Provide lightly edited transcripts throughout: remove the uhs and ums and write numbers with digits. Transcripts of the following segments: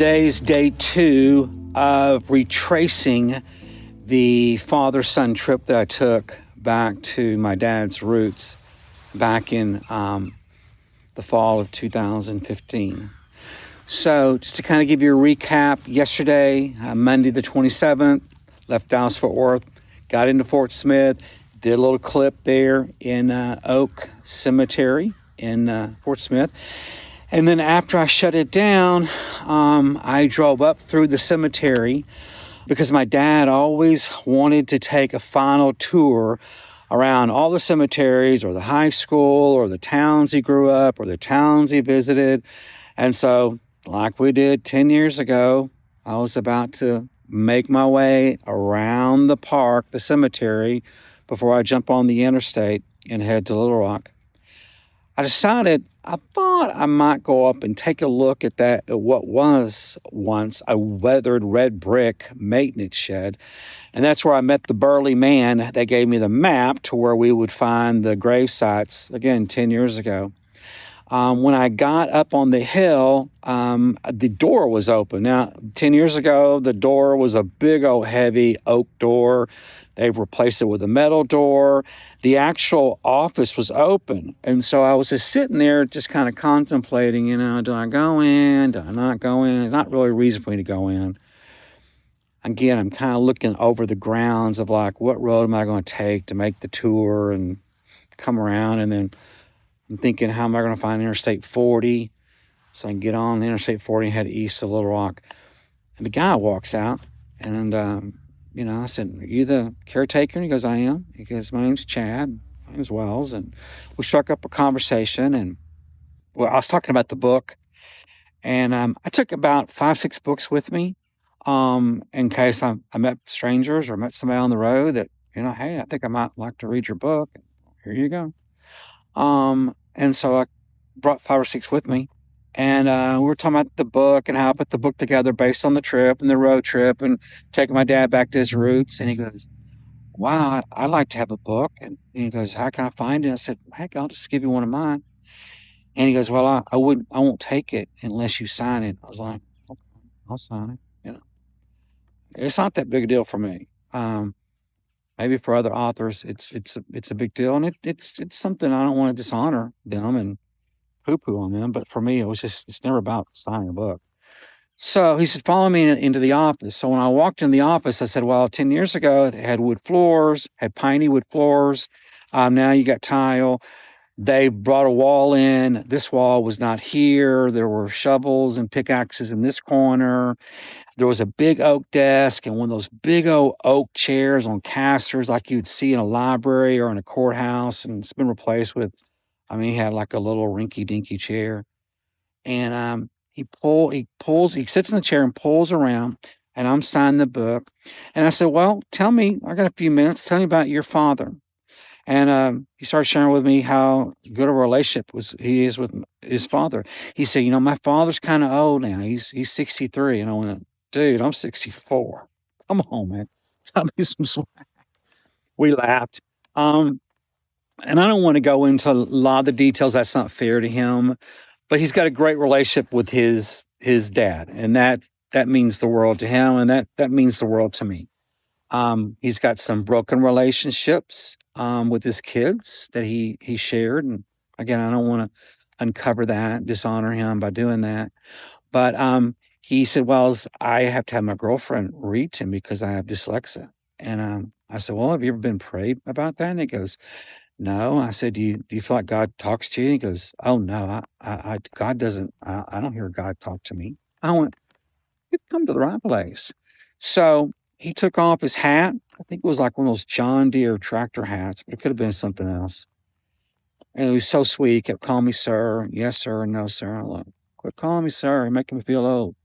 Today's day 2 of retracing the father-son trip that I took back to my dad's roots back in the fall of 2015. So just to kind of give you a recap, yesterday, Monday the 27th, left Dallas-Fort Worth, got into Fort Smith, did a little clip there in Oak Cemetery in Fort Smith. And then after I shut it down, I drove up through the cemetery because my dad always wanted to take a final tour around all the cemeteries or the high school or the towns he grew up or the towns he visited. And so, like we did 10 years ago, I was about to make my way around the park, the cemetery, before I jump on the interstate and head to Little Rock. I thought I might go up and take a look at what was once a weathered red brick maintenance shed. And that's where I met the burly man that gave me the map to where we would find the grave sites, again, 10 years ago. When I got up on the hill, the door was open. Now, 10 years ago, the door was a big old heavy oak door. They've replaced it with a metal door. The actual office was open. And so I was just sitting there just kind of contemplating, do I go in? Do I not go in? There's not really a reason for me to go in. Again, I'm kind of looking over the grounds of like, what road am I going to take to make the tour and come around? And then I'm thinking, how am I going to find Interstate 40 so I can get on Interstate 40 and head east to Little Rock? And the guy walks out and, I said, are you the caretaker? And he goes, I am. He goes, my name's Chad. My name's Wells. And we struck up a conversation. And I was talking about the book. And I took about 5-6 books with me in case I met strangers or met somebody on the road that, hey, I think I might like to read your book. Here you go. And so I brought 5 or 6 with me. And we were talking about the book and how I put the book together based on the trip and the road trip and taking my dad back to his roots. And he goes, wow, I'd like to have a book. And he goes, how can I find it? I said, heck, I'll just give you one of mine. And he goes, well, I won't take it unless you sign it. I was like, okay, I'll sign it. It's not that big a deal for me. Maybe for other authors, it's a big deal. And it's something I don't want to dishonor them and poo-poo on them, but for me, it's never about signing a book. So he said, follow me into the office. So when I walked in the office, I said, well, 10 years ago, they had wood floors, had piney wood floors. Now you got tile. They brought a wall in. This wall was not here. There were shovels and pickaxes in this corner. There was a big oak desk and one of those big old oak chairs on casters like you'd see in a library or in a courthouse, and it's been replaced with, he had like a little rinky-dinky chair. And he sits in the chair and pulls around, and I'm signing the book. And I said, well, tell me, I got a few minutes, tell me about your father. And he started sharing with me how good a relationship he is with his father. He said, my father's kind of old now. He's 63. And I went, dude, I'm 64. Come on, man. Got me some slack. We laughed. And I don't want to go into a lot of the details. That's not fair to him. But he's got a great relationship with his dad. And that means the world to him. And that means the world to me. He's got some broken relationships with his kids that he shared. And again, I don't want to uncover that, dishonor him by doing that. But he said, well, I have to have my girlfriend read to me because I have dyslexia. And I said, well, have you ever been prayed about that? And he goes, no. I said, do you feel like God talks to you? He goes, oh, no, God doesn't. I don't hear God talk to me. I went, you've come to the right place. So he took off his hat. I think it was like one of those John Deere tractor hats, but it could have been something else. And he was so sweet. He kept calling me sir. Yes, sir. No, sir. I'm like, quit calling me sir. You're making me feel old.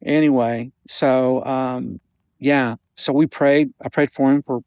Anyway, so, so we prayed. I prayed for him for,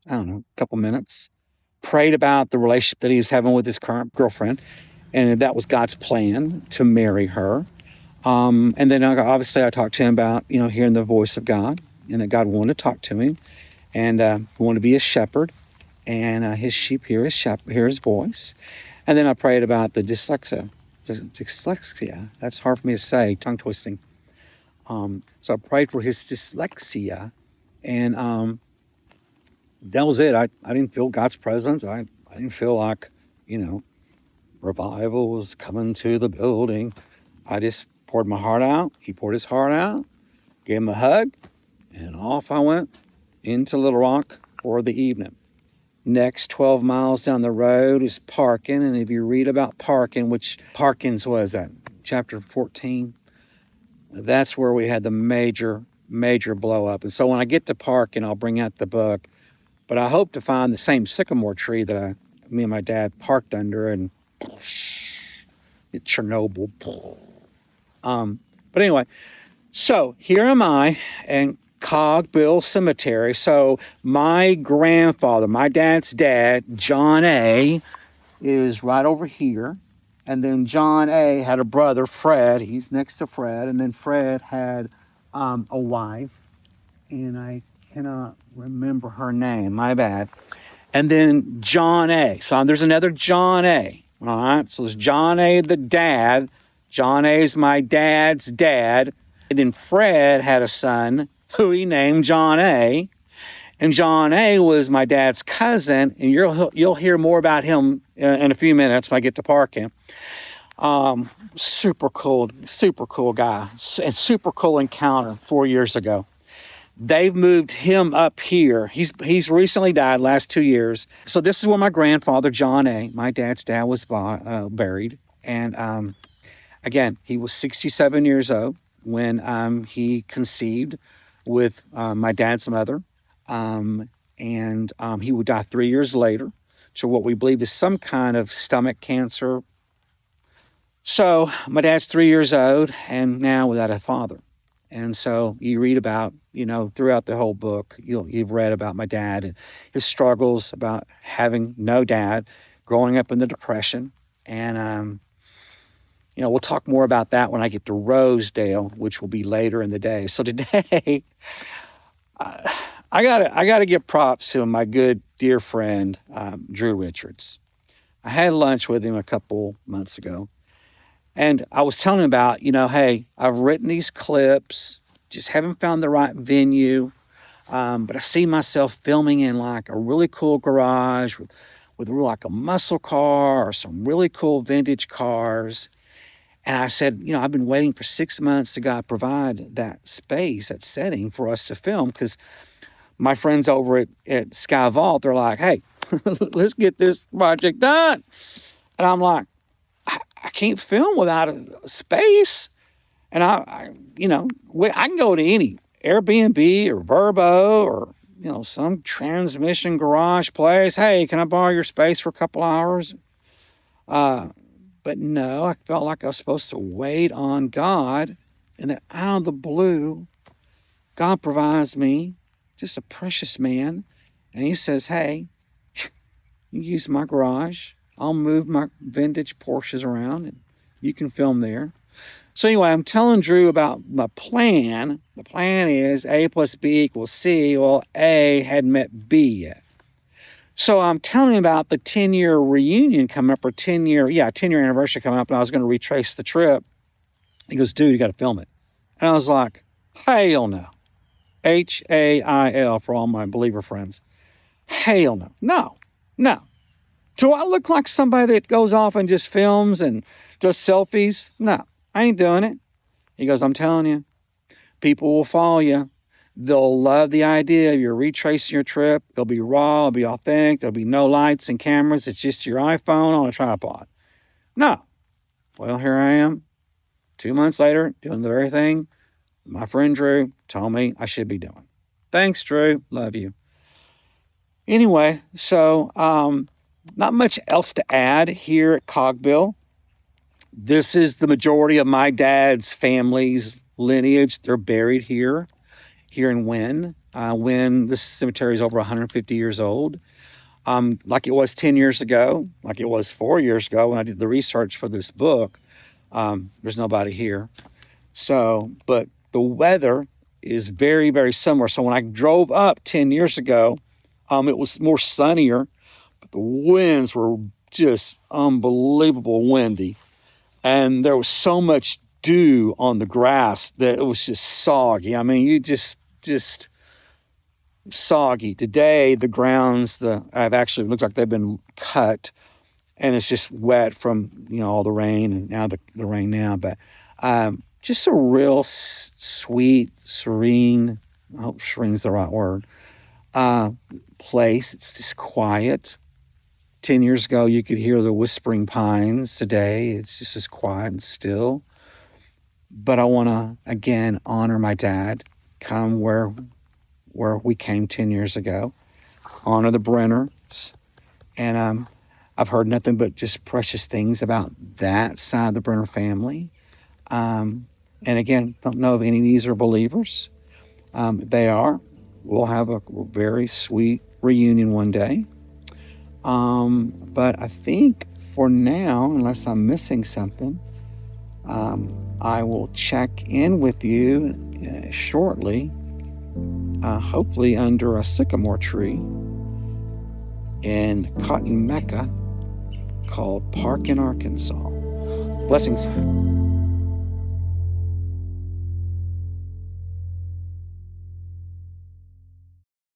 a couple minutes. Prayed about the relationship that he was having with his current girlfriend. And that was God's plan to marry her. And then obviously I talked to him about, hearing the voice of God and that God wanted to talk to him and wanted to be a shepherd and his sheep hear his voice. And then I prayed about the dyslexia dyslexia. That's hard for me to say, tongue twisting. So I prayed for his dyslexia, and that was it. I didn't feel God's presence. I didn't feel like, revival was coming to the building. I just poured my heart out. He poured his heart out, gave him a hug, and off I went into Little Rock for the evening. Next 12 miles down the road is Parkin, and if you read about Parkin, which Parkins was that, chapter 14, that's where we had the major blow up. And so when I get to Parkin, I'll bring out the book, but I hope to find the same sycamore tree that me and my dad parked under, and Chernobyl. But anyway, so here am I in Cogbill Cemetery. So my grandfather, my dad's dad, John A., is right over here. And then John A. had a brother, Fred. He's next to Fred. And then Fred had a wife. And I cannot remember her name. My bad. And then John A. So there's another John A. All right. So there's John A., the dad. John A. is my dad's dad. And then Fred had a son who he named John A. And John A. was my dad's cousin. And you'll hear more about him in a few minutes when I get to Parkin. Super cool guy. And super cool encounter 4 years ago. They've moved him up here. He's recently died, last 2 years. So this is where my grandfather, John A., my dad's dad, was buried. And again, he was 67 years old when he conceived with my dad's mother. And he would die 3 years later to what we believe is some kind of stomach cancer. So my dad's 3 years old and now without a father. And so you read about, throughout the whole book, you've read about my dad and his struggles about having no dad, growing up in the Depression. And, we'll talk more about that when I get to Rosedale, which will be later in the day. So today, I gotta give props to my good dear friend, Drew Richards. I had lunch with him a couple months ago. And I was telling him about, hey, I've written these clips, just haven't found the right venue. But I see myself filming in like a really cool garage with like a muscle car or some really cool vintage cars. And I said, I've been waiting for 6 months to God provide that space, that setting for us to film, because my friends over at Sky Vault, they're like, hey, let's get this project done. And I'm like, I can't film without a space. And I can go to any Airbnb or Verbo or, some transmission garage place. Hey, can I borrow your space for a couple hours? But no, I felt like I was supposed to wait on God. And then out of the blue, God provides me just a precious man. And he says, hey, you use my garage. I'll move my vintage Porsches around and you can film there. So anyway, I'm telling Drew about my plan. The plan is A plus B equals C. Well, A hadn't met B yet. So I'm telling him about the 10-year reunion coming up, or 10-year anniversary coming up, and I was going to retrace the trip. He goes, dude, you got to film it. And I was like, hell no. Hail for all my believer friends. Hell no. No. Do I look like somebody that goes off and just films and does selfies? No, I ain't doing it. He goes, I'm telling you, people will follow you. They'll love the idea of you retracing your trip. It'll be raw, it'll be authentic. There'll be no lights and cameras. It's just your iPhone on a tripod. No. Well, here I am, 2 months later, doing the very thing my friend Drew told me I should be doing. Thanks, Drew. Love you. Anyway, so not much else to add here at Cogbill. This is the majority of my dad's family's lineage. They're buried here in Wynn. Wynn, this cemetery is over 150 years old. Like it was 10 years ago, like it was 4 years ago when I did the research for this book. There's nobody here. So, but the weather is very, very similar. So when I drove up 10 years ago, it was more sunnier. The winds were just unbelievable windy. and there was so much dew on the grass that it was just soggy. I mean, you just soggy. Today, the grounds, I've actually looked like they've been cut, and it's just wet from, all the rain, and now the rain now. But just a real sweet, serene, I hope serene's the right word, place. It's just quiet. 10 years ago, you could hear the whispering pines. Today, it's just as quiet and still. But I want to, again, honor my dad, come where we came 10 years ago, honor the Brenners. And I've heard nothing but just precious things about that side of the Brenner family. And again, don't know if any of these are believers. They are. We'll have a very sweet reunion one day. But I think for now, unless I'm missing something, I will check in with you shortly, hopefully under a sycamore tree in Cotton Mecca called Park in Arkansas. Blessings.